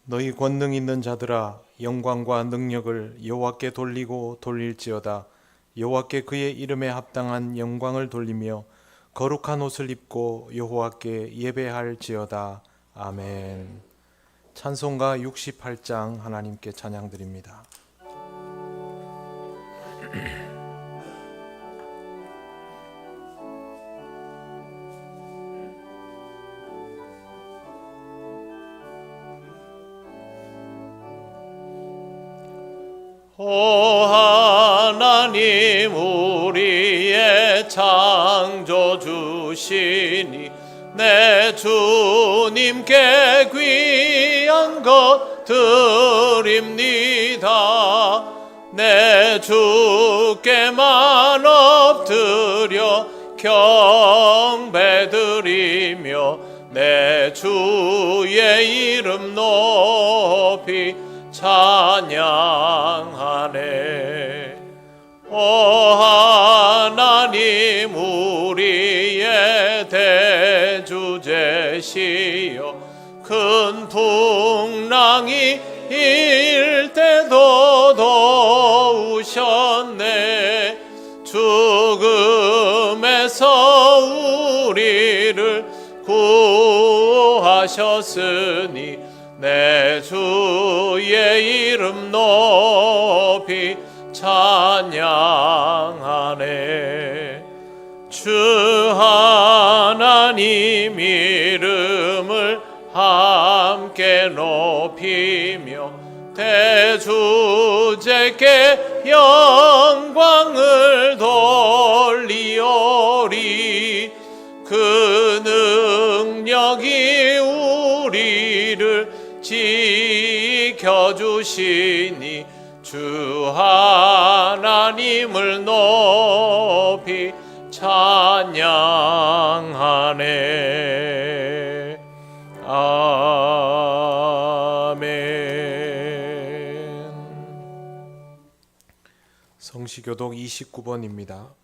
너희 권능 있는 자들아 영광과 능력을 여호와께 돌리고 돌릴지어다. 여호와께 그의 이름에 합당한 영광을 돌리며 거룩한 옷을 입고 여호와께 예배할지어다. 아멘. 찬송가 68장 하나님께 찬양드립니다. 오 하나님 우리의 창조주시니 내 주님께 귀한 것 드립니다. 내 주께만 엎드려 경배드리며 내 주의 이름 높이 찬양하네. 오 하나님 우리의 대주제시여 큰 풍랑이 일 때도 도우셨네. 죽음에서 우리를 구하셨으니 내 주의 이름 높이 찬양하네. 주 하나님 이름을 함께 높이며 대주제께 영광을 돌리오리. 그 능력이 우리를 지켜주시니 주 하나님을 높이 찬양하네. 아멘. 성시교독 29번입니다.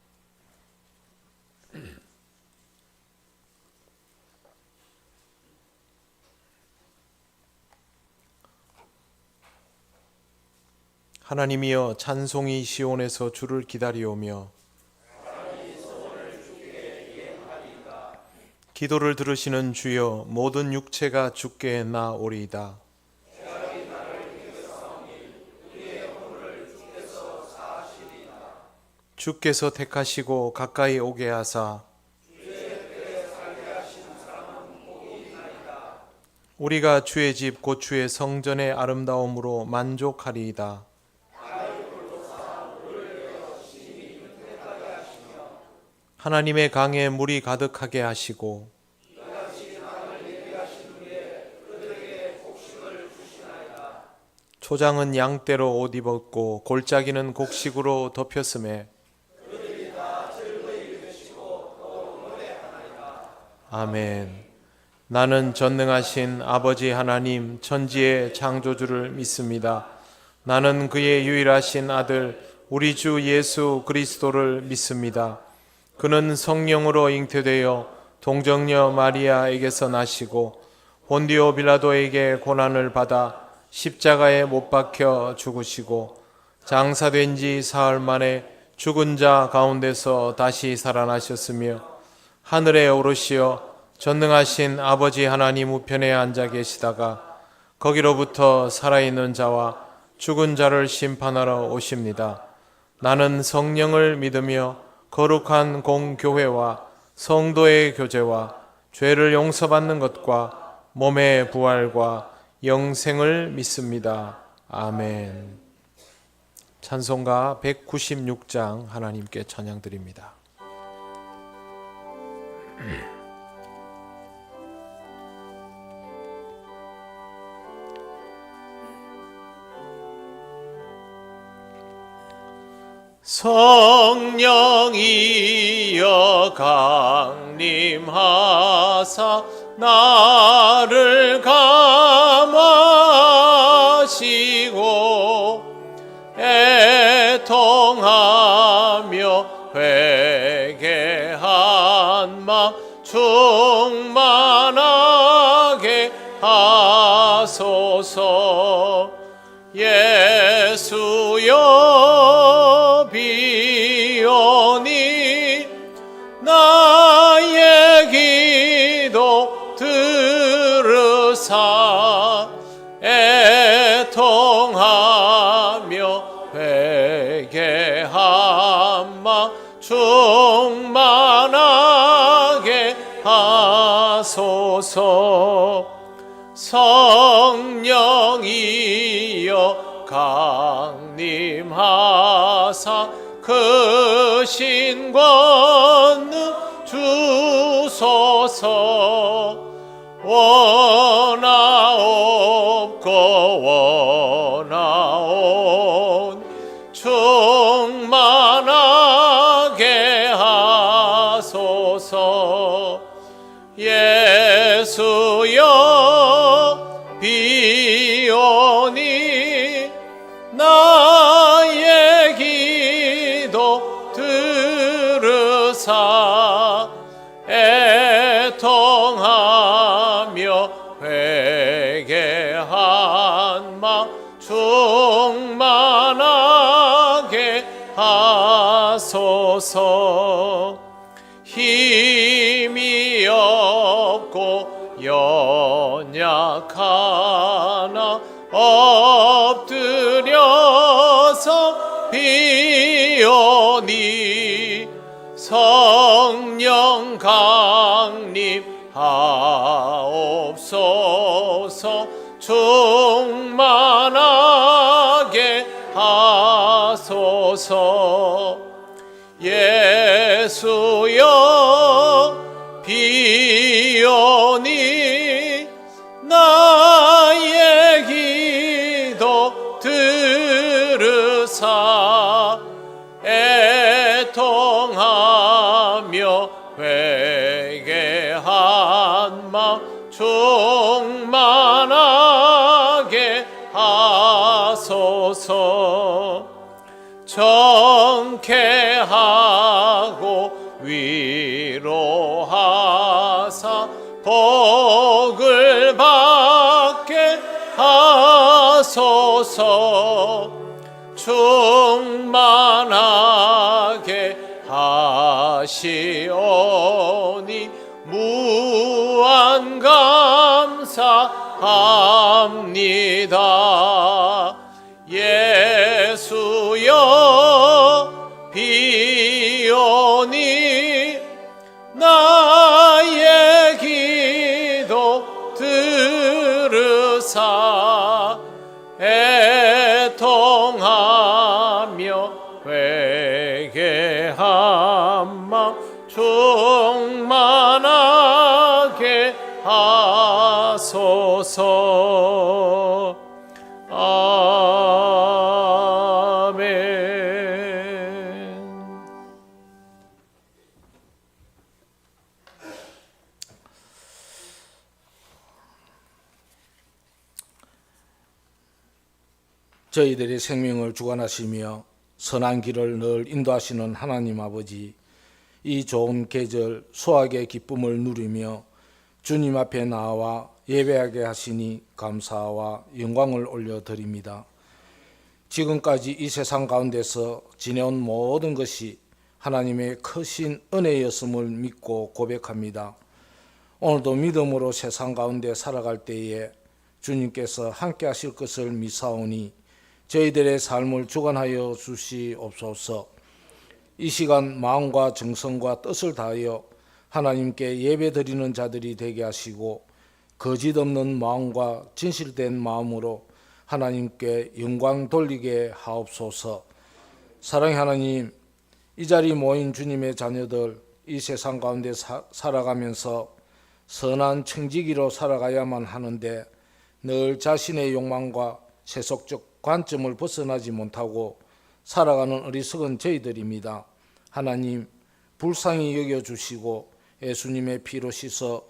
하나님이여 찬송이 시온에서 주를 기다리오며 기도를 들으시는 주여 모든 육체가 주께 나오리이다. 주께서 택하시고 가까이 오게 하사 우리가 주의 집 곧 주의 성전의 아름다움으로 만족하리이다. 하나님의 강에 물이 가득하게 하시고 초장은 양떼로 옷 입었고 골짜기는 곡식으로 덮였음에 아멘. 나는 전능하신 아버지 하나님 천지의 창조주를 믿습니다. 나는 그의 유일하신 아들 우리 주 예수 그리스도를 믿습니다. 그는 성령으로 잉태되어 동정녀 마리아에게서 나시고 본디오 빌라도에게 고난을 받아 십자가에 못 박혀 죽으시고 장사된 지 사흘 만에 죽은 자 가운데서 다시 살아나셨으며 하늘에 오르시어 전능하신 아버지 하나님 우편에 앉아 계시다가 거기로부터 살아있는 자와 죽은 자를 심판하러 오십니다. 나는 성령을 믿으며 거룩한 공교회와 성도의 교제와 죄를 용서받는 것과 몸의 부활과 영생을 믿습니다. 아멘. 찬송가 196장 하나님께 찬양드립니다. 성령이여 강림하사 나를 감하시고 애통하며 회개한 마 충만하게 하소서. 예수여 비오니 나의 기도 들으사 애통하며 회개함마 충만하게 하소서. 성령이여 강림하사 그 신권능 주소서. 원하옵고 원하온 충만하게 하소서. 예수여 비오니 나의 기도 들으사 애통하며 회개한 마 충만하게 하소서. 힘이 없고 연약하나 엎드려서 비오니 성령 강림하옵소서. 충만하게 하소서. 예수여 비오니 나의 기도 들으사 애통하며 회개한 마 충만하게 하소서. 정케하고 위로하사 복을 받게 하소서. 충만하게 하시오니 무한 감사합니다. 예수여 비오니 나의 기도 들으사 애통하며 회개한 마 충만하게 하소서. 아멘. 저희들의 생명을 주관하시며 선한 길을 늘 인도하시는 하나님 아버지, 이 좋은 계절 수확의 기쁨을 누리며 주님 앞에 나와 예배하게 하시니 감사와 영광을 올려드립니다. 지금까지 이 세상 가운데서 지내온 모든 것이 하나님의 크신 은혜였음을 믿고 고백합니다. 오늘도 믿음으로 세상 가운데 살아갈 때에 주님께서 함께 하실 것을 믿사오니 저희들의 삶을 주관하여 주시옵소서. 이 시간 마음과 정성과 뜻을 다하여 하나님께 예배드리는 자들이 되게 하시고 거짓 없는 마음과 진실된 마음으로 하나님께 영광 돌리게 하옵소서. 사랑의 하나님, 이 자리 모인 주님의 자녀들 이 세상 가운데 살아가면서 선한 청지기로 살아가야만 하는데 늘 자신의 욕망과 세속적 관점을 벗어나지 못하고 살아가는 어리석은 저희들입니다. 하나님, 불쌍히 여겨주시고 예수님의 피로 씻어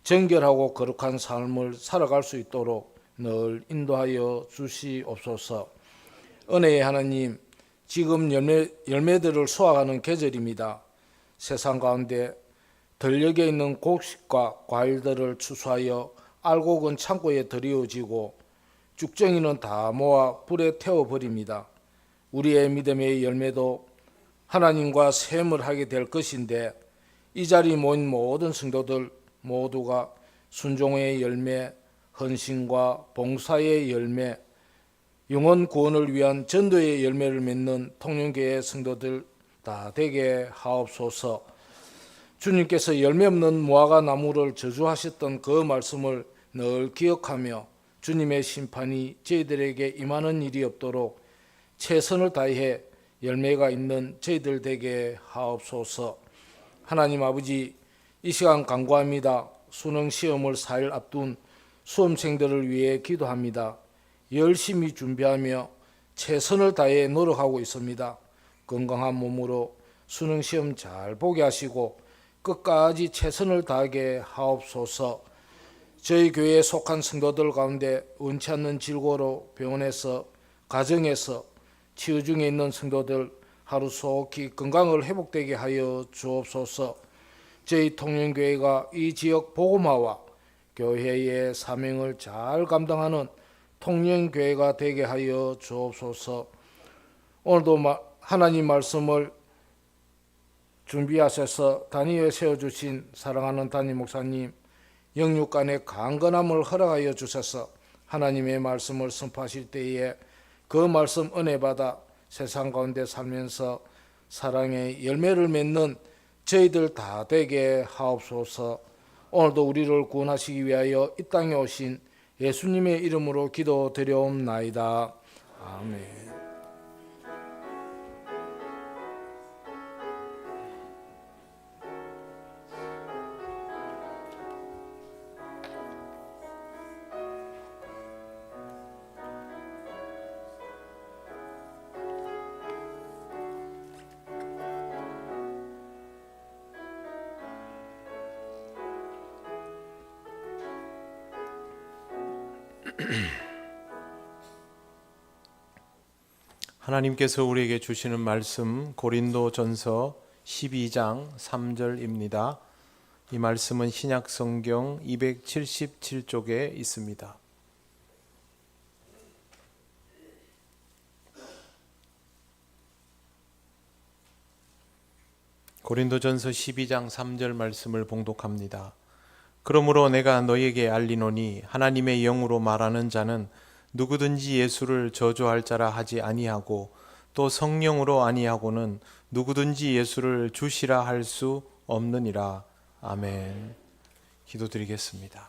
정결하고 거룩한 삶을 살아갈 수 있도록 늘 인도하여 주시옵소서. 은혜의 하나님, 지금 열매들을 수확하는 계절입니다. 세상 가운데 들녘에 있는 곡식과 과일들을 추수하여 알곡은 창고에 들이워지고 쭉정이는 다 모아 불에 태워버립니다. 우리의 믿음의 열매도 하나님과 셈을 하게 될 것인데 이 자리에 모인 모든 성도들 모두가 순종의 열매, 헌신과 봉사의 열매, 영혼 구원을 위한 전도의 열매를 맺는 통영교회 성도들 다 되게 하옵소서. 주님께서 열매 없는 무화과 나무를 저주하셨던 그 말씀을 늘 기억하며 주님의 심판이 저희들에게 임하는 일이 없도록 최선을 다해 열매가 있는 저희들 되게 하옵소서. 하나님 아버지, 이 시간 간구합니다. 수능 시험을 4일 앞둔 수험생들을 위해 기도합니다. 열심히 준비하며 최선을 다해 노력하고 있습니다. 건강한 몸으로 수능 시험 잘 보게 하시고 끝까지 최선을 다하게 하옵소서. 저희 교회에 속한 성도들 가운데 원치 않는 질고로 병원에서 가정에서 치유 중에 있는 성도들 하루속히 건강을 회복되게 하여 주옵소서. 저희 통영교회가 이 지역 복음화와 교회의 사명을 잘 감당하는 통영교회가 되게 하여 주옵소서. 오늘도 하나님 말씀을 준비하셔서 단위에 세워주신 사랑하는 담임 목사님 영육간의 강건함을 허락하여 주셔서 하나님의 말씀을 선포하실 때에 그 말씀 은혜 받아 세상 가운데 살면서 사랑의 열매를 맺는 저희들 다 되게 하옵소서. 오늘도 우리를 구원하시기 위하여 이 땅에 오신 예수님의 이름으로 기도드려옵나이다. 아멘. 하나님께서 우리에게 주시는 말씀 고린도전서 12장 3절입니다. 이 말씀은 신약성경 277쪽에 있습니다. 고린도전서 12장 3절 말씀을 봉독합니다. 그러므로 내가 너희에게 알리노니 하나님의 영으로 말하는 자는 누구든지 예수를 저주할 자라 하지 아니하고 또 성령으로 아니하고는 누구든지 예수를 주시라 할 수 없느니라. 아멘. 기도드리겠습니다.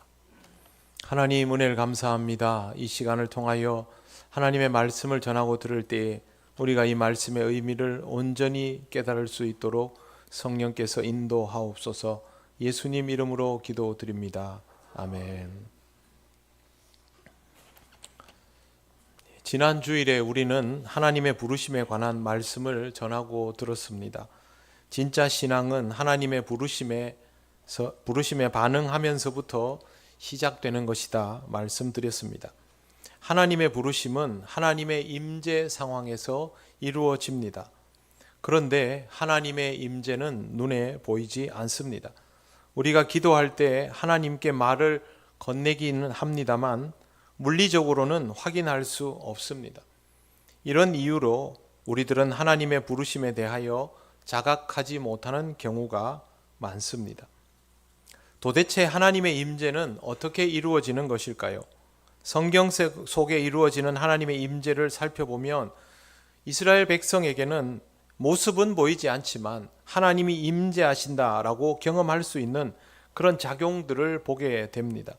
하나님 은혜를 감사합니다. 이 시간을 통하여 하나님의 말씀을 전하고 들을 때에 우리가 이 말씀의 의미를 온전히 깨달을 수 있도록 성령께서 인도하옵소서. 예수님 이름으로 기도드립니다. 아멘. 지난 주일에 우리는 하나님의 부르심에 관한 말씀을 전하고 들었습니다. 진짜 신앙은 하나님의 부르심에 반응하면서부터 시작되는 것이다 말씀드렸습니다. 하나님의 부르심은 하나님의 임재 상황에서 이루어집니다. 그런데 하나님의 임재는 눈에 보이지 않습니다. 우리가 기도할 때 하나님께 말을 건네기는 합니다만 물리적으로는 확인할 수 없습니다. 이런 이유로 우리들은 하나님의 부르심에 대하여 자각하지 못하는 경우가 많습니다. 도대체 하나님의 임재는 어떻게 이루어지는 것일까요? 성경 속에 이루어지는 하나님의 임재를 살펴보면 이스라엘 백성에게는 모습은 보이지 않지만 하나님이 임재하신다라고 경험할 수 있는 그런 작용들을 보게 됩니다.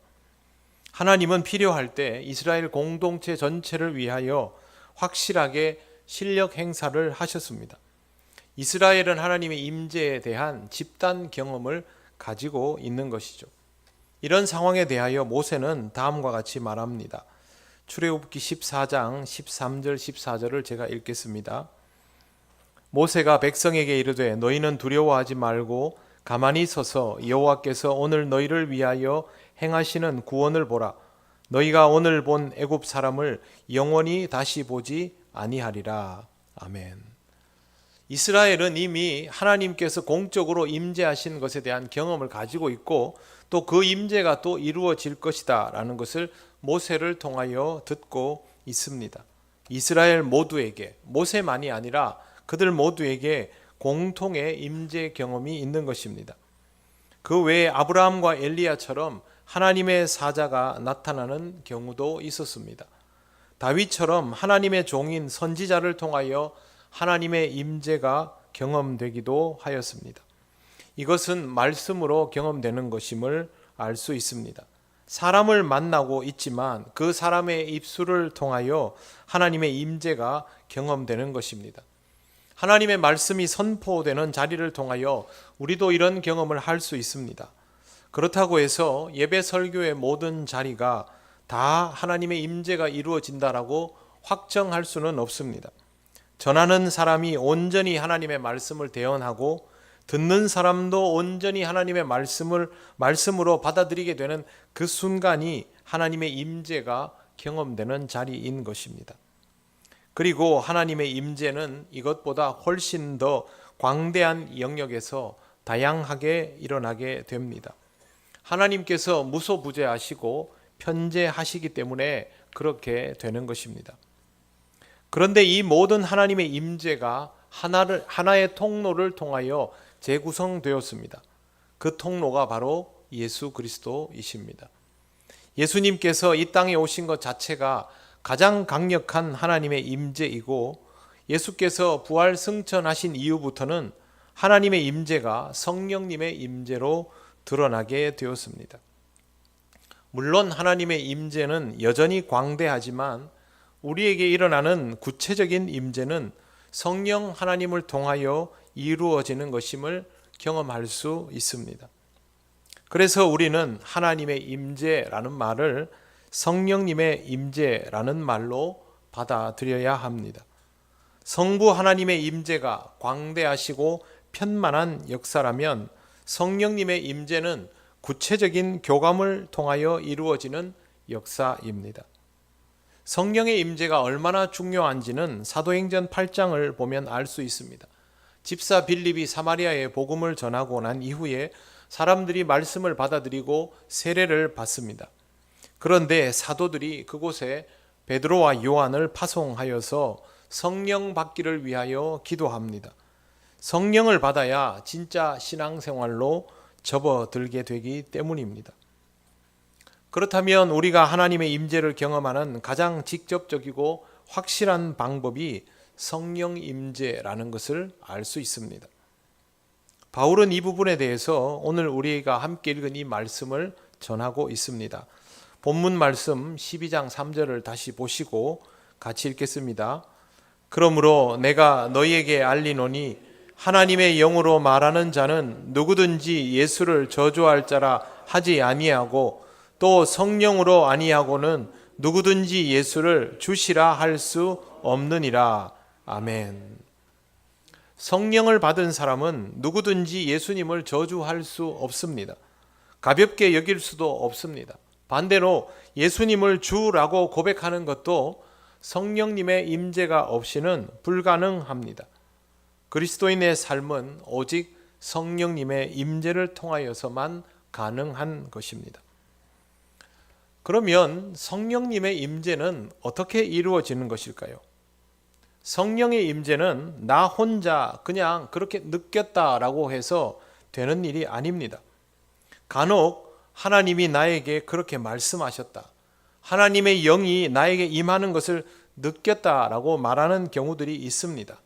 하나님은 필요할 때 이스라엘 공동체 전체를 위하여 확실하게 실력 행사를 하셨습니다. 이스라엘은 하나님의 임재에 대한 집단 경험을 가지고 있는 것이죠. 이런 상황에 대하여 모세는 다음과 같이 말합니다. 출애굽기 14장 13절 14절을 제가 읽겠습니다. 모세가 백성에게 이르되 너희는 두려워하지 말고 가만히 서서 여호와께서 오늘 너희를 위하여 행하시는 구원을 보라. 너희가 오늘 본 애굽 사람을 영원히 다시 보지 아니하리라. 아멘. 이스라엘은 이미 하나님께서 공적으로 임재하신 것에 대한 경험을 가지고 있고 또 그 임재가 또 이루어질 것이다 라는 것을 모세를 통하여 듣고 있습니다. 이스라엘 모두에게, 모세만이 아니라 그들 모두에게 공통의 임재 경험이 있는 것입니다. 그 외에 아브라함과 엘리야처럼 하나님의 사자가 나타나는 경우도 있었습니다. 다윗처럼 하나님의 종인 선지자를 통하여 하나님의 임재가 경험되기도 하였습니다. 이것은 말씀으로 경험되는 것임을 알 수 있습니다. 사람을 만나고 있지만 그 사람의 입술을 통하여 하나님의 임재가 경험되는 것입니다. 하나님의 말씀이 선포되는 자리를 통하여 우리도 이런 경험을 할 수 있습니다. 그렇다고 해서 예배 설교의 모든 자리가 다 하나님의 임재가 이루어진다라고 확정할 수는 없습니다. 전하는 사람이 온전히 하나님의 말씀을 대언하고 듣는 사람도 온전히 하나님의 말씀으로 받아들이게 되는 그 순간이 하나님의 임재가 경험되는 자리인 것입니다. 그리고 하나님의 임재는 이것보다 훨씬 더 광대한 영역에서 다양하게 일어나게 됩니다. 하나님께서 무소부재하시고 편재하시기 때문에 그렇게 되는 것입니다. 그런데 이 모든 하나님의 임재가 하나의 통로를 통하여 재구성되었습니다. 그 통로가 바로 예수 그리스도이십니다. 예수님께서 이 땅에 오신 것 자체가 가장 강력한 하나님의 임재이고 예수께서 부활 승천하신 이후부터는 하나님의 임재가 성령님의 임재로 드러나게 되었습니다. 물론 하나님의 임재는 여전히 광대하지만 우리에게 일어나는 구체적인 임재는 성령 하나님을 통하여 이루어지는 것임을 경험할 수 있습니다. 그래서 우리는 하나님의 임재라는 말을 성령님의 임재라는 말로 받아들여야 합니다. 성부 하나님의 임재가 광대하시고 편만한 역사라면 성령님의 임재는 구체적인 교감을 통하여 이루어지는 역사입니다. 성령의 임재가 얼마나 중요한지는 사도행전 8장을 보면 알 수 있습니다. 집사 빌립이 사마리아에 복음을 전하고 난 이후에 사람들이 말씀을 받아들이고 세례를 받습니다. 그런데 사도들이 그곳에 베드로와 요한을 파송하여서 성령 받기를 위하여 기도합니다. 성령을 받아야 진짜 신앙생활로 접어들게 되기 때문입니다. 그렇다면 우리가 하나님의 임재를 경험하는 가장 직접적이고 확실한 방법이 성령 임재라는 것을 알 수 있습니다. 바울은 이 부분에 대해서 오늘 우리가 함께 읽은 이 말씀을 전하고 있습니다. 본문 말씀 12장 3절을 다시 보시고 같이 읽겠습니다. 그러므로 내가 너희에게 알리노니 하나님의 영으로 말하는 자는 누구든지 예수를 저주할 자라 하지 아니하고 또 성령으로 아니하고는 누구든지 예수를 주시라 할 수 없느니라. 아멘. 성령을 받은 사람은 누구든지 예수님을 저주할 수 없습니다. 가볍게 여길 수도 없습니다. 반대로 예수님을 주라고 고백하는 것도 성령님의 임재가 없이는 불가능합니다. 그리스도인의 삶은 오직 성령님의 임재를 통하여서만 가능한 것입니다. 그러면 성령님의 임재는 어떻게 이루어지는 것일까요? 성령의 임재는 나 혼자 그냥 그렇게 느꼈다라고 해서 되는 일이 아닙니다. 간혹 하나님이 나에게 그렇게 말씀하셨다. 하나님의 영이 나에게 임하는 것을 느꼈다라고 말하는 경우들이 있습니다.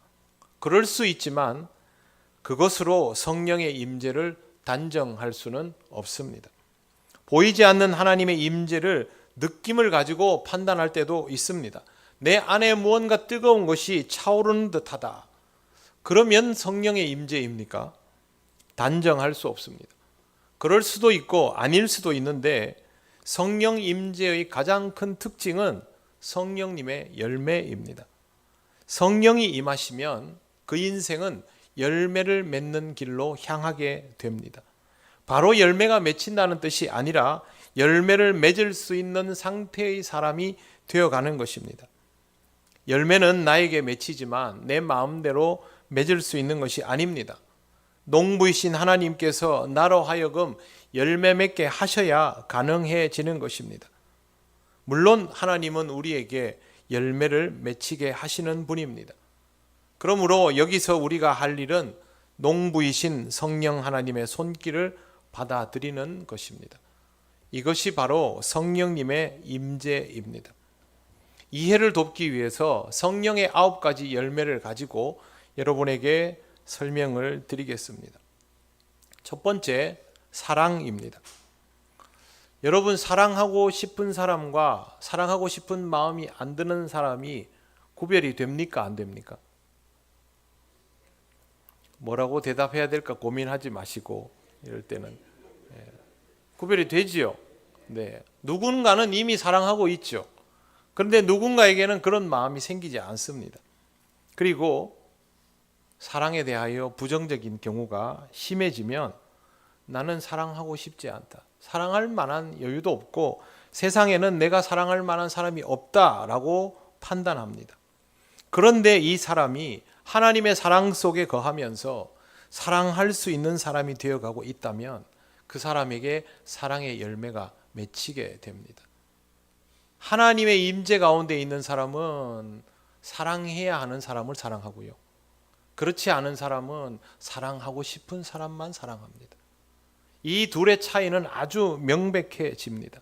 그럴 수 있지만 그것으로 성령의 임재를 단정할 수는 없습니다. 보이지 않는 하나님의 임재를 느낌을 가지고 판단할 때도 있습니다. 내 안에 무언가 뜨거운 것이 차오르는 듯하다. 그러면 성령의 임재입니까? 단정할 수 없습니다. 그럴 수도 있고 아닐 수도 있는데 성령 임재의 가장 큰 특징은 성령님의 열매입니다. 성령이 임하시면 그 인생은 열매를 맺는 길로 향하게 됩니다. 바로 열매가 맺힌다는 뜻이 아니라 열매를 맺을 수 있는 상태의 사람이 되어가는 것입니다. 열매는 나에게 맺히지만 내 마음대로 맺을 수 있는 것이 아닙니다. 농부이신 하나님께서 나로 하여금 열매 맺게 하셔야 가능해지는 것입니다. 물론 하나님은 우리에게 열매를 맺히게 하시는 분입니다. 그러므로 여기서 우리가 할 일은 농부이신 성령 하나님의 손길을 받아들이는 것입니다. 이것이 바로 성령님의 임재입니다. 이해를 돕기 위해서 성령의 9가지 열매를 가지고 여러분에게 설명을 드리겠습니다. 첫 번째, 사랑입니다. 여러분, 사랑하고 싶은 사람과 사랑하고 싶은 마음이 안 드는 사람이 구별이 됩니까? 안 됩니까? 뭐라고 대답해야 될까 고민하지 마시고, 이럴 때는 구별이 되지요. 네, 누군가는 이미 사랑하고 있죠. 그런데 누군가에게는 그런 마음이 생기지 않습니다. 그리고 사랑에 대하여 부정적인 경우가 심해지면 나는 사랑하고 싶지 않다, 사랑할 만한 여유도 없고 세상에는 내가 사랑할 만한 사람이 없다라고 판단합니다. 그런데 이 사람이 하나님의 사랑 속에 거하면서 사랑할 수 있는 사람이 되어가고 있다면 그 사람에게 사랑의 열매가 맺히게 됩니다. 하나님의 임재 가운데 있는 사람은 사랑해야 하는 사람을 사랑하고요, 그렇지 않은 사람은 사랑하고 싶은 사람만 사랑합니다. 이 둘의 차이는 아주 명백해집니다.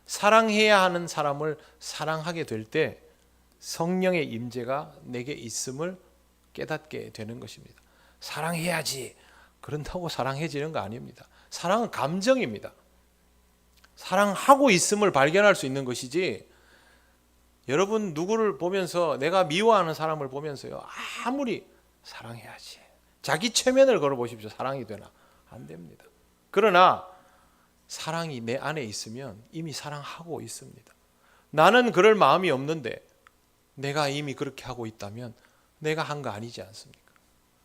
사랑해야 하는 사람을 사랑하게 될 때 성령의 임재가 내게 있음을 깨닫게 되는 것입니다. 사랑해야지, 그런다고 사랑해지는 거 아닙니다. 사랑은 감정입니다. 사랑하고 있음을 발견할 수 있는 것이지, 여러분 누구를 보면서, 내가 미워하는 사람을 보면서요, 아무리 사랑해야지, 자기 최면을 걸어보십시오. 사랑이 되나? 안 됩니다. 그러나 사랑이 내 안에 있으면 이미 사랑하고 있습니다. 나는 그럴 마음이 없는데 내가 이미 그렇게 하고 있다면 내가 한 거 아니지 않습니까?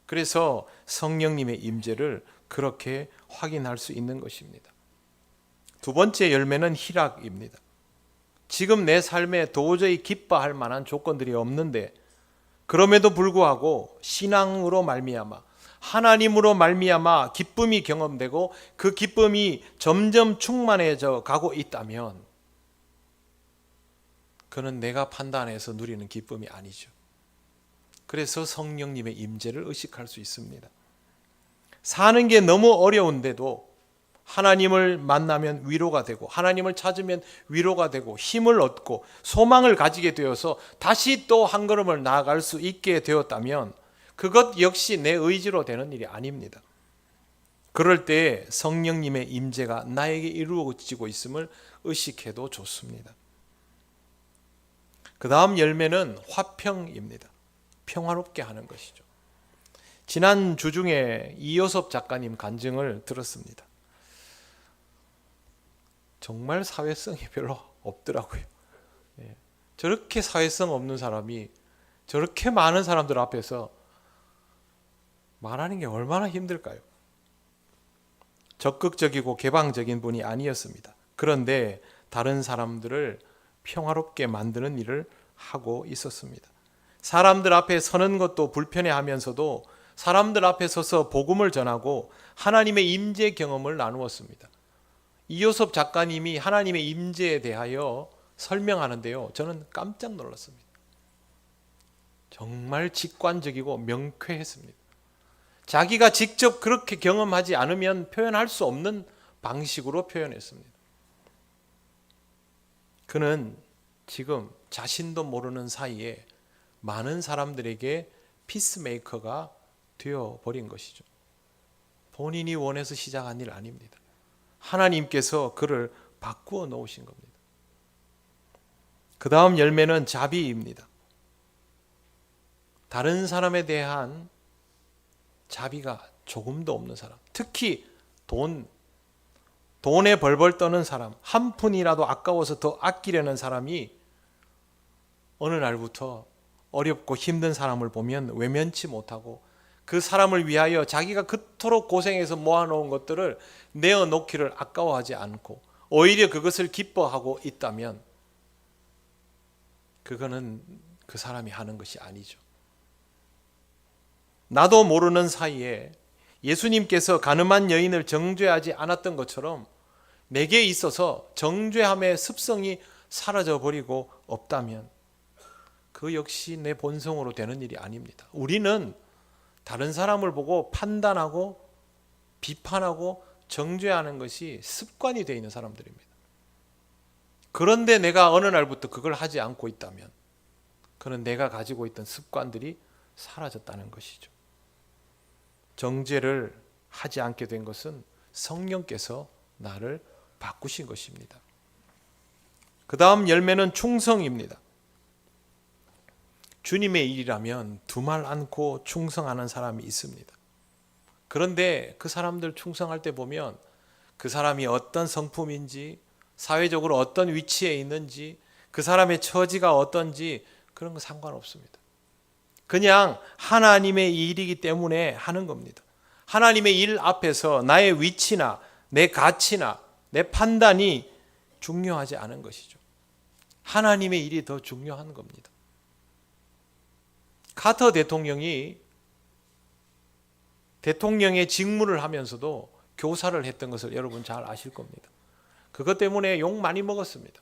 그래서 성령님의 임재를 그렇게 확인할 수 있는 것입니다. 두 번째 열매는 희락입니다. 지금 내 삶에 도저히 기뻐할 만한 조건들이 없는데 그럼에도 불구하고 신앙으로 말미암아, 하나님으로 말미암아 기쁨이 경험되고 그 기쁨이 점점 충만해져 가고 있다면 그는 내가 판단해서 누리는 기쁨이 아니죠. 그래서 성령님의 임재를 의식할 수 있습니다. 사는 게 너무 어려운데도 하나님을 만나면 위로가 되고, 하나님을 찾으면 위로가 되고, 힘을 얻고 소망을 가지게 되어서 다시 또 한 걸음을 나아갈 수 있게 되었다면 그것 역시 내 의지로 되는 일이 아닙니다. 그럴 때 성령님의 임재가 나에게 이루어지고 있음을 의식해도 좋습니다. 그 다음 열매는 화평입니다. 평화롭게 하는 것이죠. 지난 주 중에 이요섭 작가님 간증을 들었습니다. 정말 사회성이 별로 없더라고요. 저렇게 사회성 없는 사람이 저렇게 많은 사람들 앞에서 말하는 게 얼마나 힘들까요? 적극적이고 개방적인 분이 아니었습니다. 그런데 다른 사람들을 평화롭게 만드는 일을 하고 있었습니다. 사람들 앞에 서는 것도 불편해하면서도 사람들 앞에 서서 복음을 전하고 하나님의 임재 경험을 나누었습니다. 이요섭 작가님이 하나님의 임재에 대하여 설명하는데요, 저는 깜짝 놀랐습니다. 정말 직관적이고 명쾌했습니다. 자기가 직접 그렇게 경험하지 않으면 표현할 수 없는 방식으로 표현했습니다. 그는 지금 자신도 모르는 사이에 많은 사람들에게 피스메이커가 되어버린 것이죠. 본인이 원해서 시작한 일 아닙니다. 하나님께서 그를 바꾸어 놓으신 겁니다. 그 다음 열매는 자비입니다. 다른 사람에 대한 자비가 조금도 없는 사람, 특히 돈에 벌벌 떠는 사람, 한 푼이라도 아까워서 더 아끼려는 사람이 어느 날부터 어렵고 힘든 사람을 보면 외면치 못하고 그 사람을 위하여 자기가 그토록 고생해서 모아놓은 것들을 내어놓기를 아까워하지 않고 오히려 그것을 기뻐하고 있다면 그거는 그 사람이 하는 것이 아니죠. 나도 모르는 사이에 예수님께서 가늠한 여인을 정죄하지 않았던 것처럼 내게 있어서 정죄함의 습성이 사라져 버리고 없다면 그 역시 내 본성으로 되는 일이 아닙니다. 우리는 다른 사람을 보고 판단하고 비판하고 정죄하는 것이 습관이 되어 있는 사람들입니다. 그런데 내가 어느 날부터 그걸 하지 않고 있다면 그는 내가 가지고 있던 습관들이 사라졌다는 것이죠. 정죄를 하지 않게 된 것은 성령께서 나를 바꾸신 것입니다. 그 다음 열매는 충성입니다. 주님의 일이라면 두말 않고 충성하는 사람이 있습니다. 그런데 그 사람들 충성할 때 보면 그 사람이 어떤 성품인지, 사회적으로 어떤 위치에 있는지, 그 사람의 처지가 어떤지 그런 거 상관없습니다. 그냥 하나님의 일이기 때문에 하는 겁니다. 하나님의 일 앞에서 나의 위치나 내 가치나 내 판단이 중요하지 않은 것이죠. 하나님의 일이 더 중요한 겁니다. 카터 대통령이 대통령의 직무를 하면서도 교사를 했던 것을 여러분 잘 아실 겁니다. 그것 때문에 욕 많이 먹었습니다.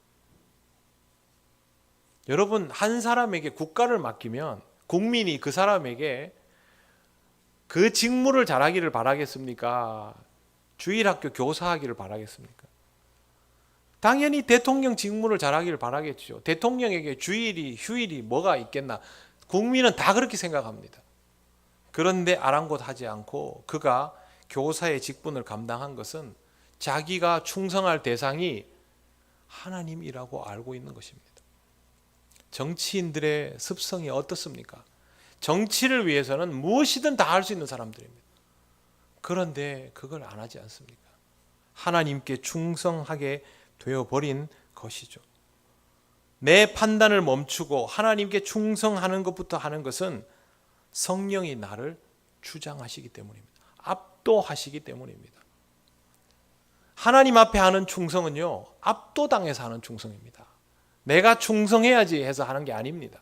여러분, 한 사람에게 국가를 맡기면 국민이 그 사람에게 그 직무를 잘하기를 바라겠습니까? 주일학교 교사하기를 바라겠습니까? 당연히 대통령 직무를 잘하기를 바라겠죠. 대통령에게 주일이, 휴일이 뭐가 있겠나? 국민은 다 그렇게 생각합니다. 그런데 아랑곳하지 않고 그가 교사의 직분을 감당한 것은 자기가 충성할 대상이 하나님이라고 알고 있는 것입니다. 정치인들의 습성이 어떻습니까? 정치를 위해서는 무엇이든 다 할 수 있는 사람들입니다. 그런데 그걸 안 하지 않습니까? 하나님께 충성하게 되어버린 것이죠. 내 판단을 멈추고 하나님께 충성하는 것부터 하는 것은 성령이 나를 주장하시기 때문입니다. 압도하시기 때문입니다. 하나님 앞에 하는 충성은요, 압도당해서 하는 충성입니다. 내가 충성해야지 해서 하는 게 아닙니다.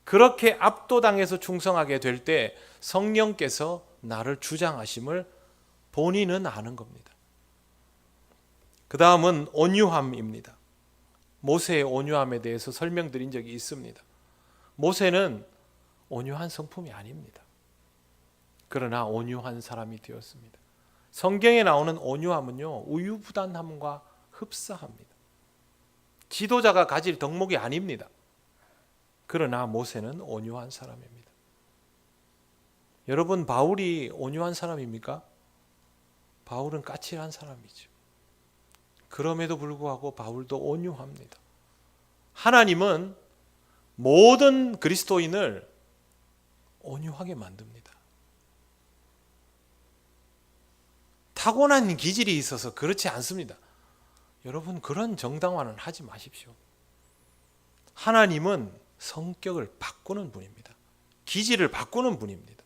그렇게 압도당해서 충성하게 될 때 성령께서 나를 주장하심을 본인은 아는 겁니다. 그 다음은 온유함입니다. 모세의 온유함에 대해서 설명드린 적이 있습니다. 모세는 온유한 성품이 아닙니다. 그러나 온유한 사람이 되었습니다. 성경에 나오는 온유함은요, 우유부단함과 흡사합니다. 지도자가 가질 덕목이 아닙니다. 그러나 모세는 온유한 사람입니다. 여러분, 바울이 온유한 사람입니까? 바울은 까칠한 사람이죠. 그럼에도 불구하고 바울도 온유합니다. 하나님은 모든 그리스도인을 온유하게 만듭니다. 타고난 기질이 있어서 그렇지 않습니다. 여러분, 그런 정당화는 하지 마십시오. 하나님은 성격을 바꾸는 분입니다. 기질을 바꾸는 분입니다.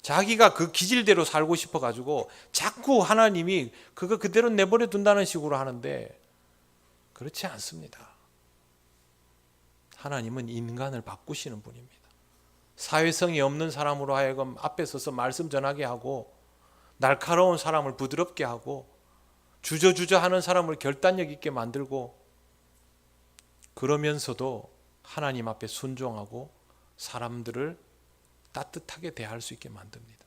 자기가 그 기질대로 살고 싶어 가지고 자꾸 하나님이 그거 그대로 내버려 둔다는 식으로 하는데 그렇지 않습니다. 하나님은 인간을 바꾸시는 분입니다. 사회성이 없는 사람으로 하여금 앞에 서서 말씀 전하게 하고, 날카로운 사람을 부드럽게 하고, 주저주저 하는 사람을 결단력 있게 만들고, 그러면서도 하나님 앞에 순종하고 사람들을 따뜻하게 대할 수 있게 만듭니다.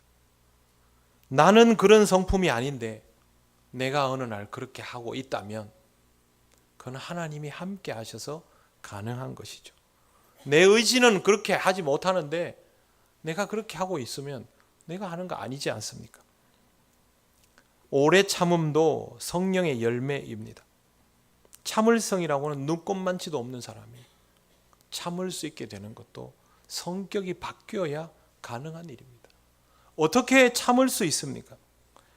나는 그런 성품이 아닌데 내가 어느 날 그렇게 하고 있다면 그건 하나님이 함께 하셔서 가능한 것이죠. 내 의지는 그렇게 하지 못하는데 내가 그렇게 하고 있으면 내가 하는 거 아니지 않습니까? 오래 참음도 성령의 열매입니다. 참을성이라고는 눈꼽만치도 없는 사람이 참을 수 있게 되는 것도 성격이 바뀌어야 가능한 일입니다. 어떻게 참을 수 있습니까?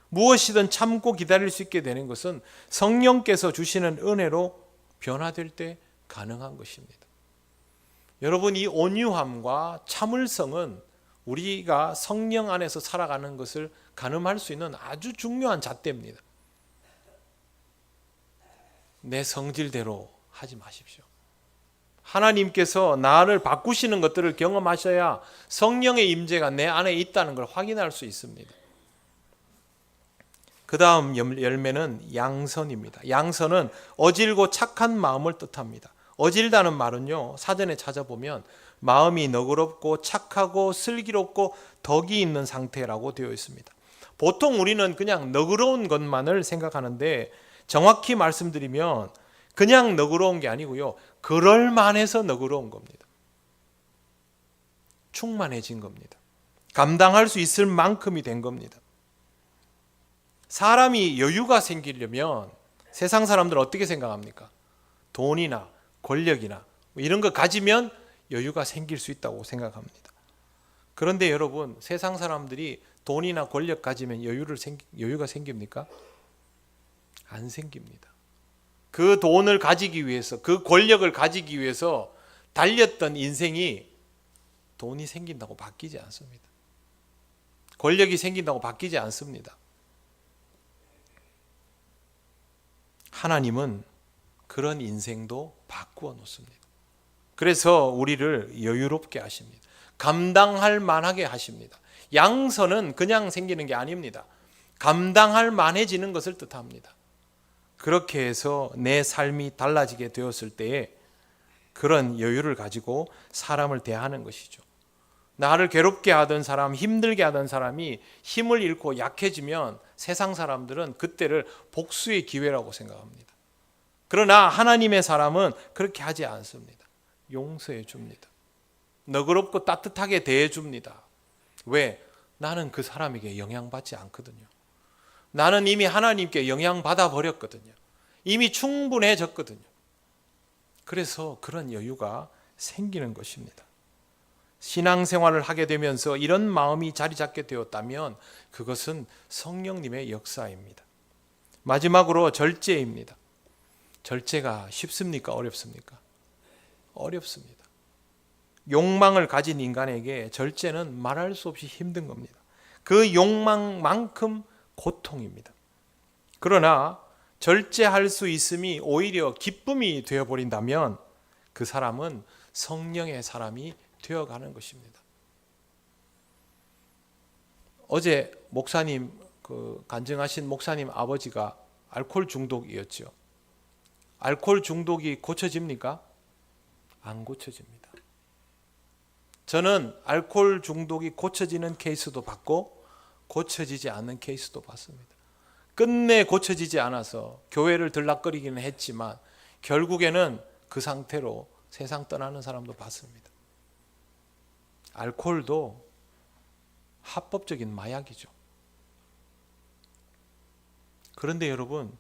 무엇이든 참고 기다릴 수 있게 되는 것은 성령께서 주시는 은혜로 변화될 때 가능한 것입니다. 여러분, 이 온유함과 참을성은 우리가 성령 안에서 살아가는 것을 가늠할 수 있는 아주 중요한 잣대입니다. 내 성질대로 하지 마십시오. 하나님께서 나를 바꾸시는 것들을 경험하셔야 성령의 임재가 내 안에 있다는 걸 확인할 수 있습니다. 그 다음 열매는 양선입니다. 양선은 어질고 착한 마음을 뜻합니다. 어질다는 말은요, 사전에 찾아보면 마음이 너그럽고 착하고 슬기롭고 덕이 있는 상태라고 되어 있습니다. 보통 우리는 그냥 너그러운 것만을 생각하는데, 정확히 말씀드리면 그냥 너그러운 게 아니고요, 그럴만해서 너그러운 겁니다. 충만해진 겁니다. 감당할 수 있을 만큼이 된 겁니다. 사람이 여유가 생기려면 세상 사람들은 어떻게 생각합니까? 돈이나 권력이나 이런 거 가지면 여유가 생길 수 있다고 생각합니다. 그런데 여러분, 세상 사람들이 돈이나 권력 가지면 여유가 생깁니까? 안 생깁니다. 그 돈을 가지기 위해서, 그 권력을 가지기 위해서 달렸던 인생이 돈이 생긴다고 바뀌지 않습니다. 권력이 생긴다고 바뀌지 않습니다. 하나님은 그런 인생도 바꾸어 놓습니다. 그래서 우리를 여유롭게 하십니다. 감당할 만하게 하십니다. 양선은 그냥 생기는 게 아닙니다. 감당할 만해지는 것을 뜻합니다. 그렇게 해서 내 삶이 달라지게 되었을 때에 그런 여유를 가지고 사람을 대하는 것이죠. 나를 괴롭게 하던 사람, 힘들게 하던 사람이 힘을 잃고 약해지면 세상 사람들은 그때를 복수의 기회라고 생각합니다. 그러나 하나님의 사람은 그렇게 하지 않습니다. 용서해 줍니다. 너그럽고 따뜻하게 대해 줍니다. 왜? 나는 그 사람에게 영향받지 않거든요. 나는 이미 하나님께 영향받아 버렸거든요. 이미 충분해졌거든요. 그래서 그런 여유가 생기는 것입니다. 신앙생활을 하게 되면서 이런 마음이 자리 잡게 되었다면 그것은 성령님의 역사입니다. 마지막으로 절제입니다. 절제가 쉽습니까? 어렵습니까? 어렵습니다. 욕망을 가진 인간에게 절제는 말할 수 없이 힘든 겁니다. 그 욕망만큼 고통입니다. 그러나 절제할 수 있음이 오히려 기쁨이 되어버린다면 그 사람은 성령의 사람이 되어가는 것입니다. 어제 목사님, 간증하신 목사님 아버지가 알코올 중독이었죠. 알코올 중독이 고쳐집니까? 안 고쳐집니다. 저는 알코올 중독이 고쳐지는 케이스도 봤고 고쳐지지 않는 케이스도 봤습니다. 끝내 고쳐지지 않아서 교회를 들락거리기는 했지만 결국에는 그 상태로 세상 떠나는 사람도 봤습니다. 알코올도 합법적인 마약이죠. 그런데 여러분,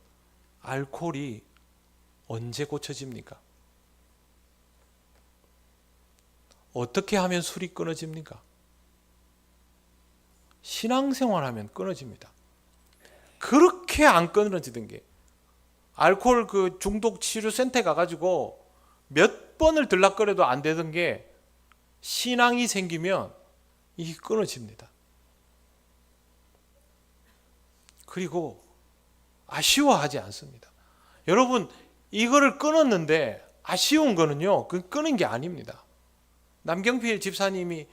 알코올이 언제 고쳐집니까? 어떻게 하면 술이 끊어집니까? 신앙생활하면 끊어집니다. 그렇게 안 끊어지던 게 알코올 그 중독 치료 센터에 가가지고 몇 번을 들락거려도 안 되던 게 신앙이 생기면 이게 끊어집니다. 그리고 아쉬워하지 않습니다. 여러분, 이거를 끊었는데 아쉬운 거는요, 그 끊은 게 아닙니다. 남경필 집사님이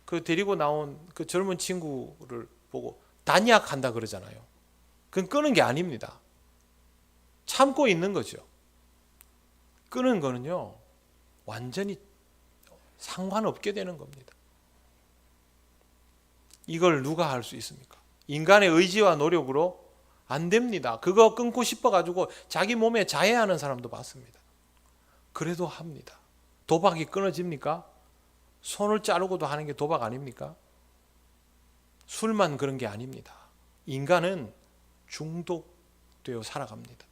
그 데리고 나온 그 젊은 친구를 보고 단약한다 그러잖아요. 그건 끊은 게 아닙니다. 참고 있는 거죠. 끊은 거는요, 완전히 상관없게 되는 겁니다. 이걸 누가 할 수 있습니까? 인간의 의지와 노력으로 안 됩니다. 그거 끊고 싶어가지고 자기 몸에 자해하는 사람도 봤습니다. 그래도 합니다. 도박이 끊어집니까? 손을 자르고도 하는 게 도박 아닙니까? 술만 그런 게 아닙니다. 인간은 중독되어 살아갑니다.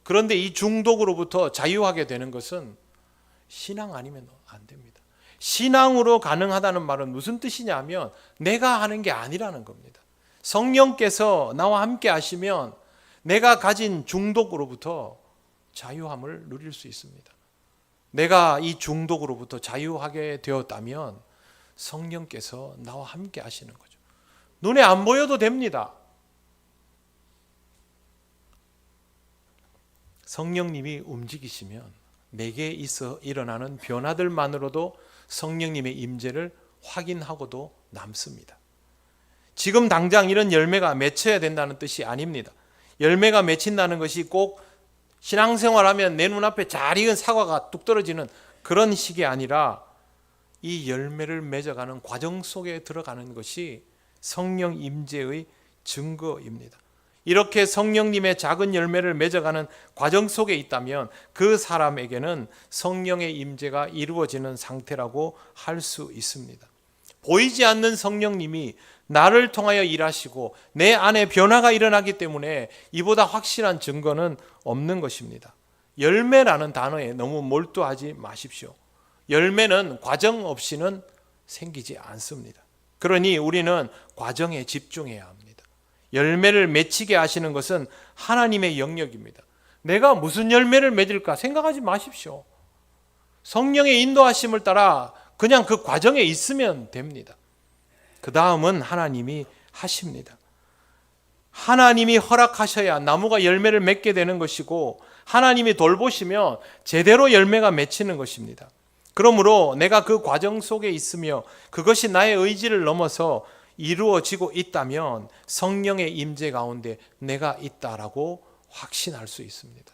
그런데 이 중독으로부터 자유하게 되는 것은 신앙 아니면 안 됩니다. 신앙으로 가능하다는 말은 무슨 뜻이냐면 내가 하는 게 아니라는 겁니다. 성령께서 나와 함께 하시면 내가 가진 중독으로부터 자유함을 누릴 수 있습니다. 내가 이 중독으로부터 자유하게 되었다면 성령께서 나와 함께 하시는 거죠. 눈에 안 보여도 됩니다. 성령님이 움직이시면 내게 있어 일어나는 변화들만으로도 성령님의 임재를 확인하고도 남습니다. 지금 당장 이런 열매가 맺혀야 된다는 뜻이 아닙니다. 열매가 맺힌다는 것이 꼭 신앙생활하면 내 눈앞에 잘 익은 사과가 뚝 떨어지는 그런 식이 아니라 이 열매를 맺어가는 과정 속에 들어가는 것이 성령 임재의 증거입니다. 이렇게 성령님의 작은 열매를 맺어가는 과정 속에 있다면 그 사람에게는 성령의 임재가 이루어지는 상태라고 할 수 있습니다. 보이지 않는 성령님이 나를 통하여 일하시고 내 안에 변화가 일어나기 때문에 이보다 확실한 증거는 없는 것입니다. 열매라는 단어에 너무 몰두하지 마십시오. 열매는 과정 없이는 생기지 않습니다. 그러니 우리는 과정에 집중해야 합니다. 열매를 맺히게 하시는 것은 하나님의 영역입니다. 내가 무슨 열매를 맺을까 생각하지 마십시오. 성령의 인도하심을 따라 그냥 그 과정에 있으면 됩니다. 그 다음은 하나님이 하십니다. 하나님이 허락하셔야 나무가 열매를 맺게 되는 것이고 하나님이 돌보시면 제대로 열매가 맺히는 것입니다. 그러므로 내가 그 과정 속에 있으며 그것이 나의 의지를 넘어서 이루어지고 있다면 성령의 임재 가운데 내가 있다라고 확신할 수 있습니다.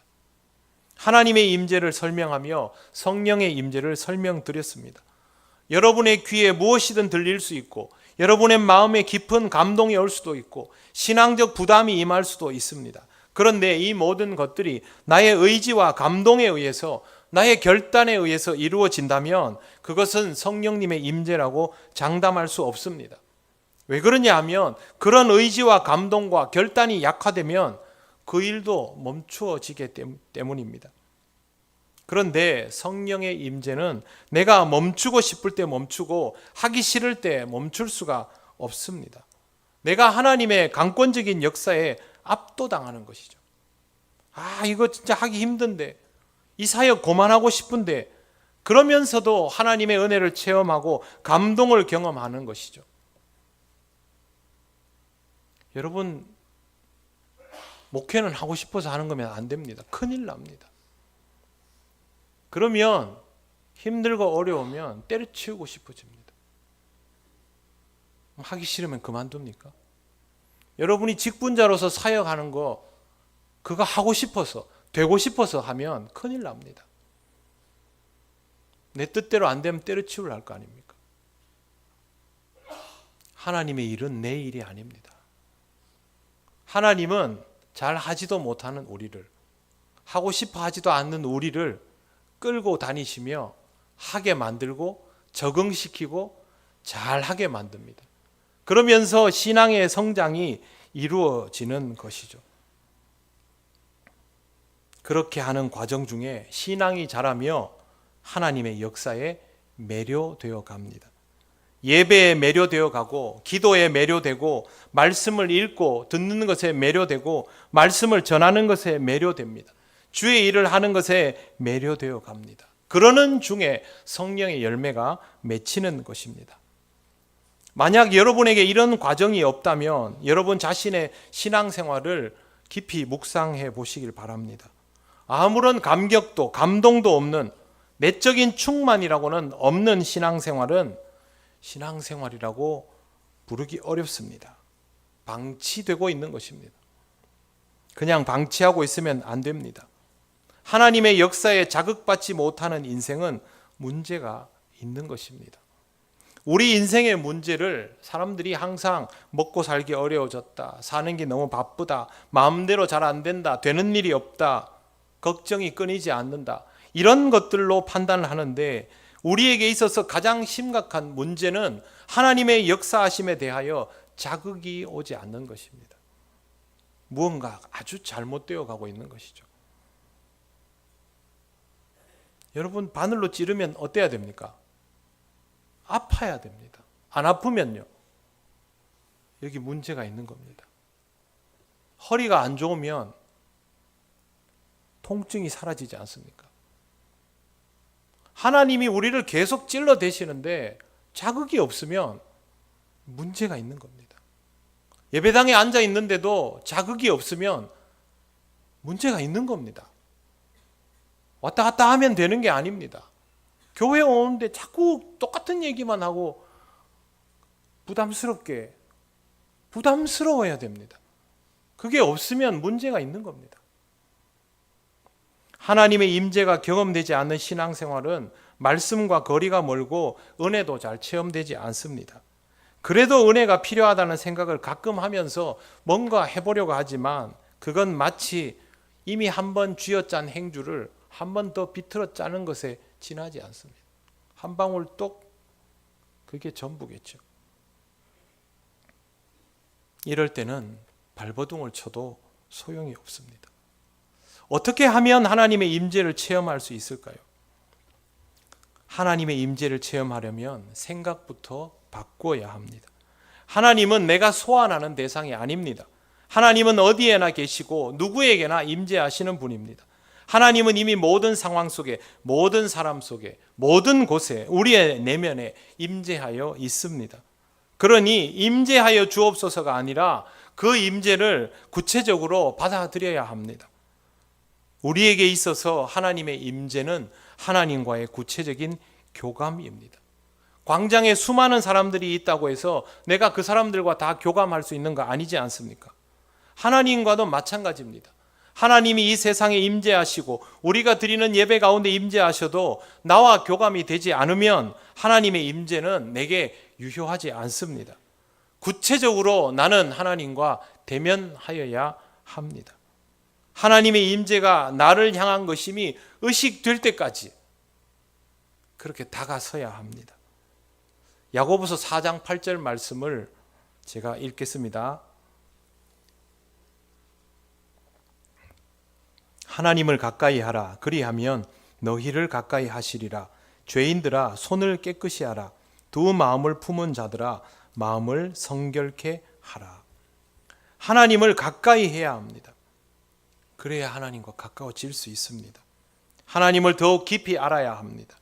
하나님의 임재를 설명하며 성령의 임재를 설명드렸습니다. 여러분의 귀에 무엇이든 들릴 수 있고 여러분의 마음에 깊은 감동이 올 수도 있고 신앙적 부담이 임할 수도 있습니다. 그런데 이 모든 것들이 나의 의지와 감동에 의해서 나의 결단에 의해서 이루어진다면 그것은 성령님의 임재라고 장담할 수 없습니다. 왜 그러냐 하면 그런 의지와 감동과 결단이 약화되면 그 일도 멈추어지기 때문입니다. 그런데 성령의 임재는 내가 멈추고 싶을 때 멈추고 하기 싫을 때 멈출 수가 없습니다. 내가 하나님의 강권적인 역사에 압도당하는 것이죠. 이거 진짜 하기 힘든데, 이 사역 그만하고 싶은데, 그러면서도 하나님의 은혜를 체험하고 감동을 경험하는 것이죠. 여러분, 목회는 하고 싶어서 하는 거면 안 됩니다. 큰일 납니다. 그러면 힘들고 어려우면 때려치우고 싶어집니다. 하기 싫으면 그만둡니까? 여러분이 직분자로서 사역하는 거 그거 하고 싶어서 되고 싶어서 하면 큰일 납니다. 내 뜻대로 안 되면 때려치우려 할 거 아닙니까? 하나님의 일은 내 일이 아닙니다. 하나님은 잘 하지도 못하는 우리를, 하고 싶어 하지도 않는 우리를 끌고 다니시며 하게 만들고 적응시키고 잘하게 만듭니다. 그러면서 신앙의 성장이 이루어지는 것이죠. 그렇게 하는 과정 중에 신앙이 자라며 하나님의 역사에 매료되어 갑니다. 예배에 매료되어 가고 기도에 매료되고 말씀을 읽고 듣는 것에 매료되고 말씀을 전하는 것에 매료됩니다. 주의 일을 하는 것에 매료되어 갑니다. 그러는 중에 성령의 열매가 맺히는 것입니다. 만약 여러분에게 이런 과정이 없다면 여러분 자신의 신앙생활을 깊이 묵상해 보시길 바랍니다. 아무런 감격도 감동도 없는 내적인 충만이라고는 없는 신앙생활은 신앙생활이라고 부르기 어렵습니다. 방치되고 있는 것입니다. 그냥 방치하고 있으면 안 됩니다. 하나님의 역사에 자극받지 못하는 인생은 문제가 있는 것입니다. 우리 인생의 문제를 사람들이 항상 먹고 살기 어려워졌다, 사는 게 너무 바쁘다, 마음대로 잘 안 된다, 되는 일이 없다, 걱정이 끊이지 않는다, 이런 것들로 판단을 하는데 우리에게 있어서 가장 심각한 문제는 하나님의 역사하심에 대하여 자극이 오지 않는 것입니다. 무언가 아주 잘못되어 가고 있는 것이죠. 여러분, 바늘로 찌르면 어때야 됩니까? 아파야 됩니다. 안 아프면요, 여기 문제가 있는 겁니다. 허리가 안 좋으면 통증이 사라지지 않습니까? 하나님이 우리를 계속 찔러대시는데 자극이 없으면 문제가 있는 겁니다. 예배당에 앉아 있는데도 자극이 없으면 문제가 있는 겁니다. 왔다 갔다 하면 되는 게 아닙니다. 교회 오는데 자꾸 똑같은 얘기만 하고 부담스러워야 됩니다. 그게 없으면 문제가 있는 겁니다. 하나님의 임재가 경험되지 않는 신앙생활은 말씀과 거리가 멀고 은혜도 잘 체험되지 않습니다. 그래도 은혜가 필요하다는 생각을 가끔 하면서 뭔가 해보려고 하지만 그건 마치 이미 한 번 쥐어짠 행주를 한 번 더 비틀어 짜는 것에 지나지 않습니다. 한 방울 똑, 그게 전부겠죠. 이럴 때는 발버둥을 쳐도 소용이 없습니다. 어떻게 하면 하나님의 임재를 체험할 수 있을까요? 하나님의 임재를 체험하려면 생각부터 바꿔야 합니다. 하나님은 내가 소환하는 대상이 아닙니다. 하나님은 어디에나 계시고 누구에게나 임재하시는 분입니다. 하나님은 이미 모든 상황 속에, 모든 사람 속에, 모든 곳에 우리의 내면에 임재하여 있습니다. 그러니 임재하여 주옵소서가 아니라 그 임재를 구체적으로 받아들여야 합니다. 우리에게 있어서 하나님의 임재는 하나님과의 구체적인 교감입니다. 광장에 수많은 사람들이 있다고 해서 내가 그 사람들과 다 교감할 수 있는 거 아니지 않습니까? 하나님과도 마찬가지입니다. 하나님이 이 세상에 임재하시고 우리가 드리는 예배 가운데 임재하셔도 나와 교감이 되지 않으면 하나님의 임재는 내게 유효하지 않습니다. 구체적으로 나는 하나님과 대면하여야 합니다. 하나님의 임재가 나를 향한 것임이 의식될 때까지 그렇게 다가서야 합니다. 야고보서 4장 8절 말씀을 제가 읽겠습니다. 하나님을 가까이 하라. 그리하면 너희를 가까이 하시리라. 죄인들아 손을 깨끗이 하라. 두 마음을 품은 자들아 마음을 성결케 하라. 하나님을 가까이 해야 합니다. 그래야 하나님과 가까워질 수 있습니다. 하나님을 더욱 깊이 알아야 합니다.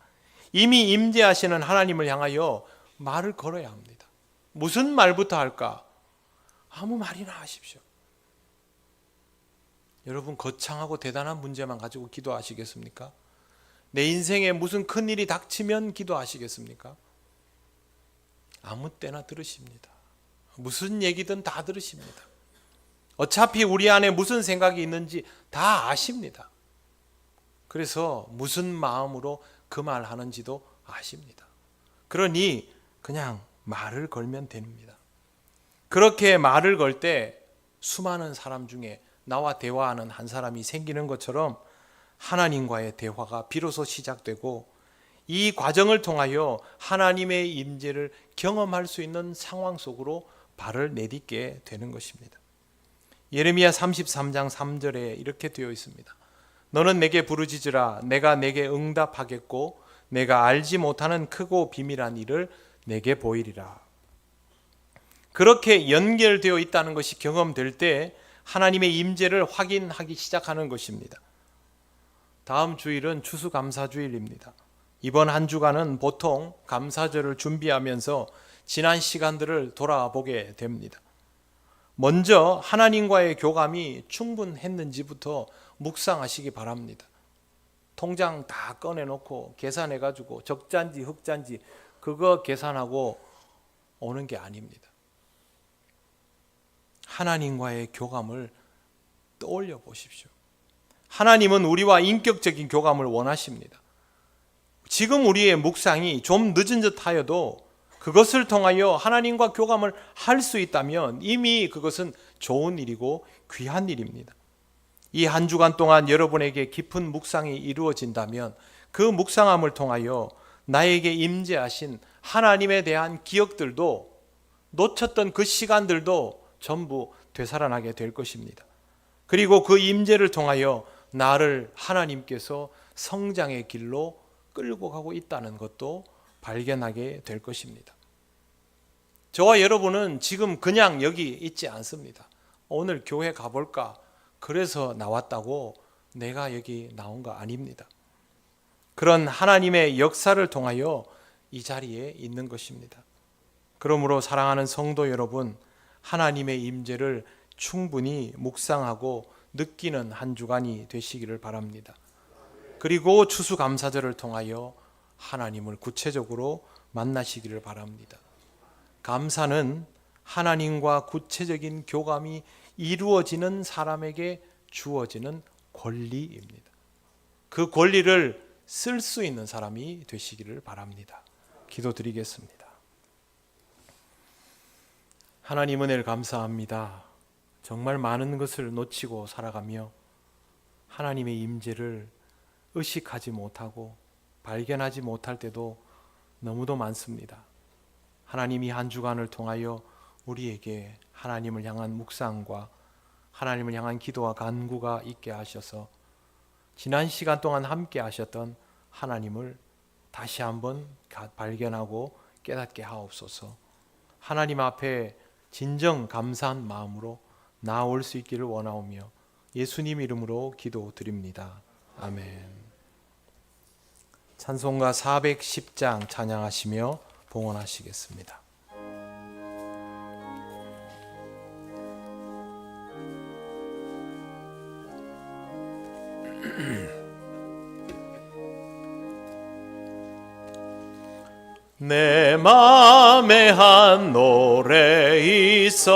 이미 임재하시는 하나님을 향하여 말을 걸어야 합니다. 무슨 말부터 할까? 아무 말이나 하십시오. 여러분 거창하고 대단한 문제만 가지고 기도하시겠습니까? 내 인생에 무슨 큰일이 닥치면 기도하시겠습니까? 아무 때나 들으십니다. 무슨 얘기든 다 들으십니다. 어차피 우리 안에 무슨 생각이 있는지 다 아십니다. 그래서 무슨 마음으로 그 말 하는지도 아십니다. 그러니 그냥 말을 걸면 됩니다. 그렇게 말을 걸 때 수많은 사람 중에 나와 대화하는 한 사람이 생기는 것처럼 하나님과의 대화가 비로소 시작되고 이 과정을 통하여 하나님의 임재를 경험할 수 있는 상황 속으로 발을 내딛게 되는 것입니다. 예레미야 33장 3절에 이렇게 되어 있습니다. 너는 내게 부르짖으라. 내가 내게 응답하겠고 내가 알지 못하는 크고 비밀한 일을 내게 보이리라. 그렇게 연결되어 있다는 것이 경험될 때 하나님의 임재를 확인하기 시작하는 것입니다. 다음 주일은 추수감사주일입니다. 이번 한 주간은 보통 감사절을 준비하면서 지난 시간들을 돌아보게 됩니다. 먼저 하나님과의 교감이 충분했는지부터 묵상하시기 바랍니다. 통장 다 꺼내놓고 계산해가지고 적자인지 흑자인지 그거 계산하고 오는 게 아닙니다. 하나님과의 교감을 떠올려 보십시오. 하나님은 우리와 인격적인 교감을 원하십니다. 지금 우리의 묵상이 좀 늦은 듯 하여도 그것을 통하여 하나님과 교감을 할 수 있다면 이미 그것은 좋은 일이고 귀한 일입니다. 이 한 주간 동안 여러분에게 깊은 묵상이 이루어진다면 그 묵상함을 통하여 나에게 임재하신 하나님에 대한 기억들도 놓쳤던 그 시간들도 전부 되살아나게 될 것입니다. 그리고 그 임재를 통하여 나를 하나님께서 성장의 길로 끌고 가고 있다는 것도 발견하게 될 것입니다. 저와 여러분은 지금 그냥 여기 있지 않습니다. 오늘 교회 가볼까? 그래서 나왔다고 내가 여기 나온 거 아닙니다. 그런 하나님의 역사를 통하여 이 자리에 있는 것입니다. 그러므로 사랑하는 성도 여러분, 하나님의 임재를 충분히 묵상하고 느끼는 한 주간이 되시기를 바랍니다. 그리고 추수감사절을 통하여 하나님을 구체적으로 만나시기를 바랍니다. 감사는 하나님과 구체적인 교감이 이루어지는 사람에게 주어지는 권리입니다. 그 권리를 쓸 수 있는 사람이 되시기를 바랍니다. 기도드리겠습니다. 하나님 은혜를 감사합니다. 정말 많은 것을 놓치고 살아가며 하나님의 임재를 의식하지 못하고 발견하지 못할 때도 너무도 많습니다. 하나님이 한 주간을 통하여 우리에게 하나님을 향한 묵상과 하나님을 향한 기도와 간구가 있게 하셔서 지난 시간 동안 함께 하셨던 하나님을 다시 한번 발견하고 깨닫게 하옵소서. 하나님 앞에 진정 감사한 마음으로 나아올 수 있기를 원하오며 예수님 이름으로 기도드립니다. 아멘. 찬송가 410장 찬양하시며 봉헌하시겠습니다. 내 맘에 한 노래 있어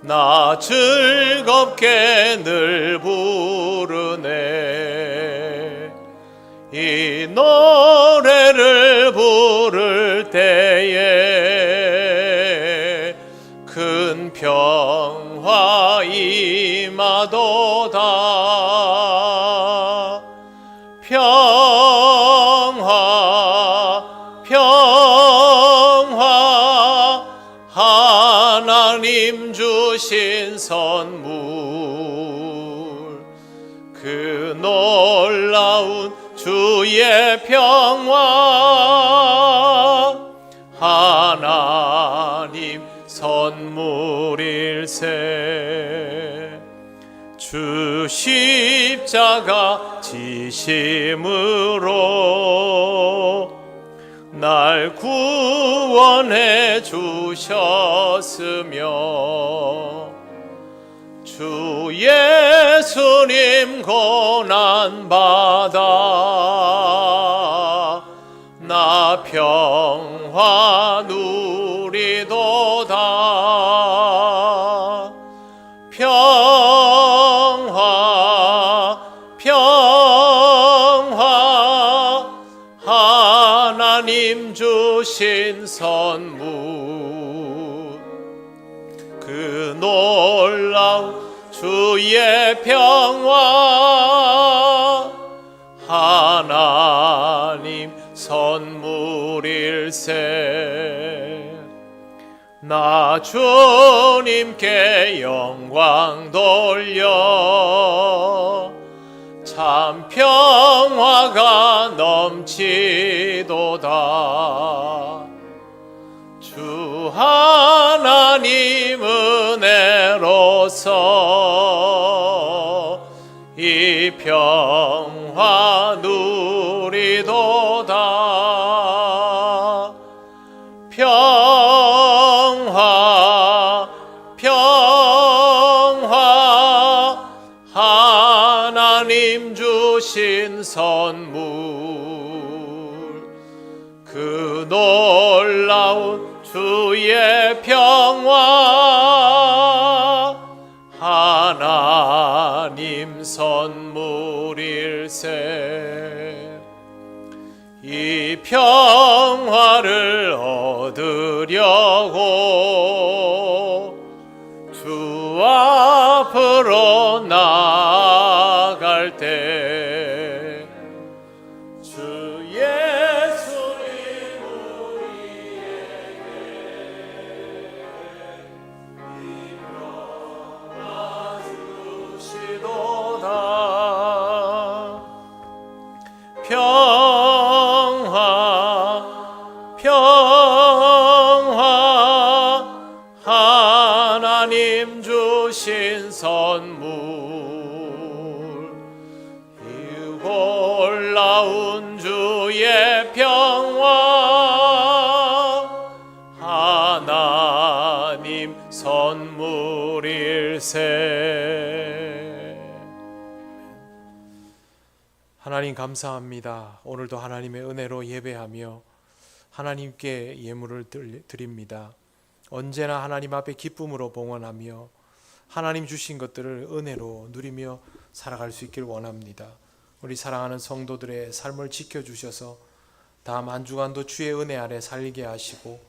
나 즐겁게 늘 부르네. 이 노래를 부를 때에 큰 평화 임하도다. 평화 하나님 주신 선물 그 놀라운 주의 평화 하나님 선물일세. 주 십자가 지심으로 날 구원해 주셨으며 주 예수님 고난받아 나 평화 누리도다. 평화 하나님 주신 선물 그 놀라운 주의 평화 하나님 선물일세. 나 주님께 영광 돌려 참 평화가 넘치도다. 주 하나님 은혜로서 이 평화 누리도다. 평화 하나님 주신 선물 그 놀라운 주의 평화 하나님 선물일세. 이 평화를 얻으려고 주 앞으로 나아갈 때 주 예수님 우리에게 이 평화 주시도다. 평화 하나님 주신 선물 이 놀라운 주의 평화 하나님 선물일세. 하나님 감사합니다. 오늘도 하나님의 은혜로 예배하며 하나님께 예물을 드립니다. 언제나 하나님 앞에 기쁨으로 봉헌하며 하나님 주신 것들을 은혜로 누리며 살아갈 수 있길 원합니다. 우리 사랑하는 성도들의 삶을 지켜주셔서 다음 한 주간도 주의 은혜 아래 살게 하시고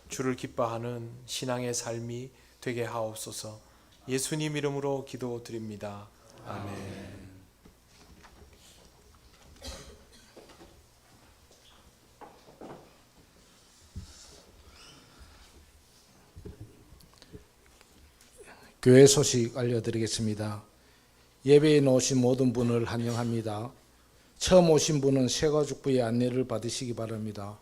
주를 기뻐하는 신앙의 삶이 되게 하옵소서. 예수님 이름으로 기도드립니다. 아멘. 교회 소식 알려드리겠습니다. 예배에 오신 모든 분을 환영합니다. 처음 오신 분은 새가족부의 안내를 받으시기 바랍니다.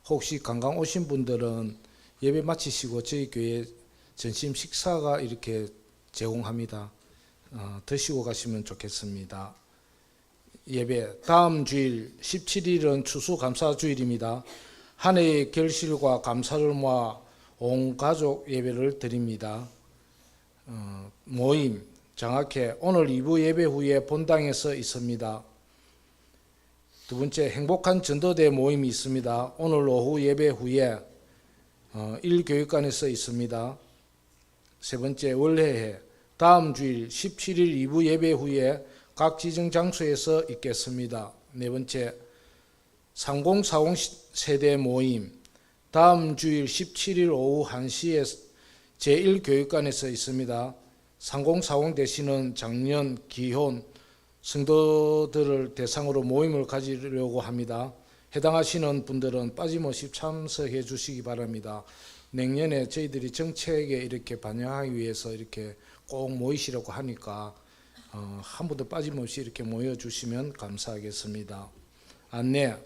혹시 관광 오신 분들은 예배 마치시고 저희 교회 점심 식사가 이렇게 제공합니다. 드시고 가시면 좋겠습니다. 예배 다음 주일 17일은 추수감사주일입니다. 한 해의 결실과 감사를 모아 온 가족 예배를 드립니다. 모임 정확히 오늘 2부 예배 후에 본당에서 있습니다. 두 번째 행복한 전도대 모임이 있습니다. 오늘 오후 예배 후에 1교육관에서 있습니다. 세 번째 원래회 다음 주일 17일 2부 예배 후에 각 지정 장소에서 있겠습니다. 네 번째 3040 세대 모임 다음 주일 17일 오후 1시에 제1교육관에서 있습니다. 3040 대신은 작년 기혼 성도들을 대상으로 모임을 가지려고 합니다. 해당하시는 분들은 빠짐없이 참석해 주시기 바랍니다. 내년에 저희들이 정책에 이렇게 반영하기 위해서 이렇게 꼭 모이시려고 하니까 한 분도 빠짐없이 이렇게 모여주시면 감사하겠습니다. 안내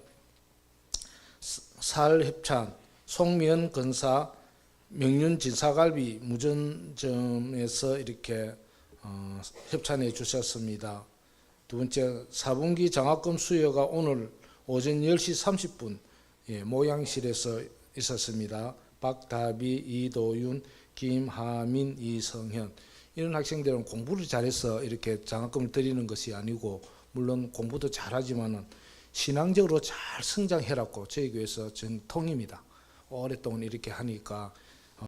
사흘협찬 송미연 근사 명륜 진사갈비 무전점에서 이렇게 협찬해 주셨습니다. 두 번째 4분기 장학금 수여가 오늘 오전 10시 30분 모양실에서 있었습니다. 박다비, 이도윤, 김하민, 이성현 이런 학생들은 공부를 잘해서 이렇게 장학금을 드리는 것이 아니고 물론 공부도 잘하지만은 신앙적으로 잘 성장해라고 저희 교회에서 전통입니다. 오랫동안 이렇게 하니까